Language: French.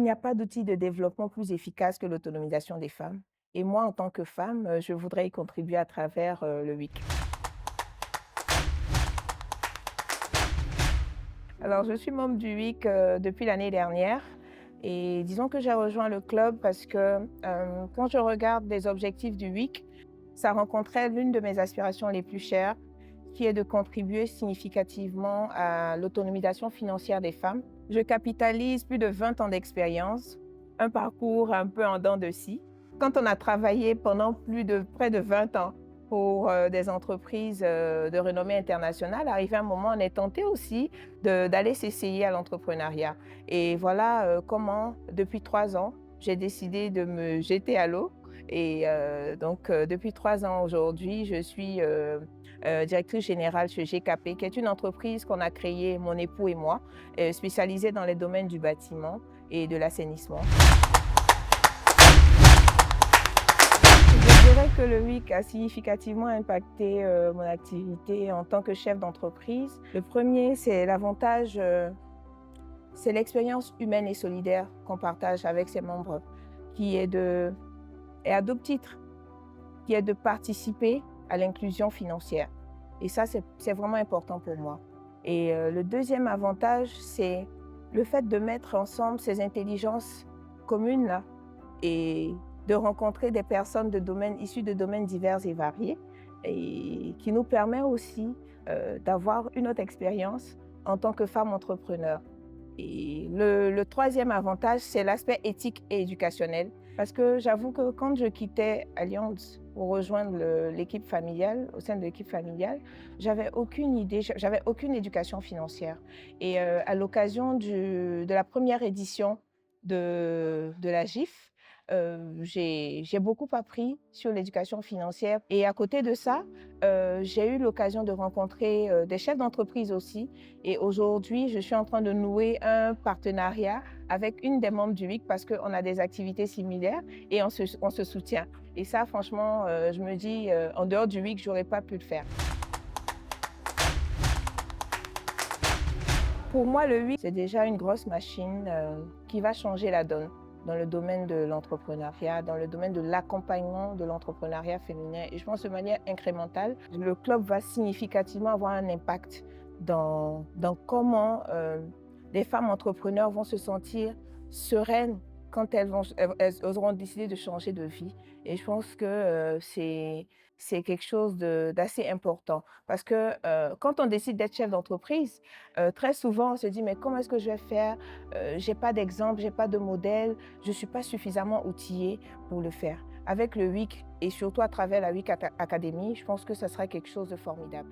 Il n'y a pas d'outil de développement plus efficace que l'autonomisation des femmes. Et moi, en tant que femme, je voudrais y contribuer à travers le WIC. Alors, je suis membre du WIC depuis l'année dernière. Et disons que j'ai rejoint le club parce que quand je regarde les objectifs du WIC, ça rencontrait l'une de mes aspirations les plus chères, qui est de contribuer significativement à l'autonomisation financière des femmes. Je capitalise plus de 20 ans d'expérience, un parcours un peu en dents de scie. Quand on a travaillé pendant près de 20 ans pour des entreprises de renommée internationale, arrivé un moment, on est tenté aussi d'aller s'essayer à l'entrepreneuriat. Et voilà comment, depuis 3 ans, j'ai décidé de me jeter à l'eau. Et depuis 3 ans aujourd'hui, je suis directrice générale chez GKP, qui est une entreprise qu'on a créée, mon époux et moi, spécialisée dans les domaines du bâtiment et de l'assainissement. Je dirais que le WIC a significativement impacté mon activité en tant que chef d'entreprise. Le premier, c'est l'avantage, c'est l'expérience humaine et solidaire qu'on partage avec ses membres, qui est et à double titre, qui est de participer à l'inclusion financière. Et ça, c'est vraiment important pour moi. Et le deuxième avantage, c'est le fait de mettre ensemble ces intelligences communes-là et de rencontrer des personnes issues de domaines divers et variés et qui nous permet aussi d'avoir une autre expérience en tant que femme entrepreneur. Et le troisième avantage, c'est l'aspect éthique et éducationnel. Parce que j'avoue que quand je quittais Allianz pour rejoindre l'équipe familiale, au sein de l'équipe familiale, j'avais aucune idée, j'avais aucune éducation financière. Et à l'occasion de la première édition de la GIF, j'ai beaucoup appris sur l'éducation financière. Et à côté de ça, j'ai eu l'occasion de rencontrer des chefs d'entreprise aussi. Et aujourd'hui, je suis en train de nouer un partenariat avec une des membres du WIC parce qu'on a des activités similaires et on se soutient. Et ça, franchement, je me dis, en dehors du WIC, je n'aurais pas pu le faire. Pour moi, le WIC, c'est déjà une grosse machine qui va changer la donne dans le domaine de l'entrepreneuriat, dans le domaine de l'accompagnement de l'entrepreneuriat féminin. Et je pense de manière incrémentale, le club va significativement avoir un impact dans comment les femmes entrepreneurs vont se sentir sereines quand elles auront décidé de changer de vie. Et je pense que c'est quelque chose d'assez important. Parce que quand on décide d'être chef d'entreprise, très souvent on se dit mais comment est-ce que je vais faire? J'ai pas d'exemple, j'ai pas de modèle, je suis pas suffisamment outillée pour le faire. Avec le WIC et surtout à travers la WIC Academy, je pense que ce sera quelque chose de formidable.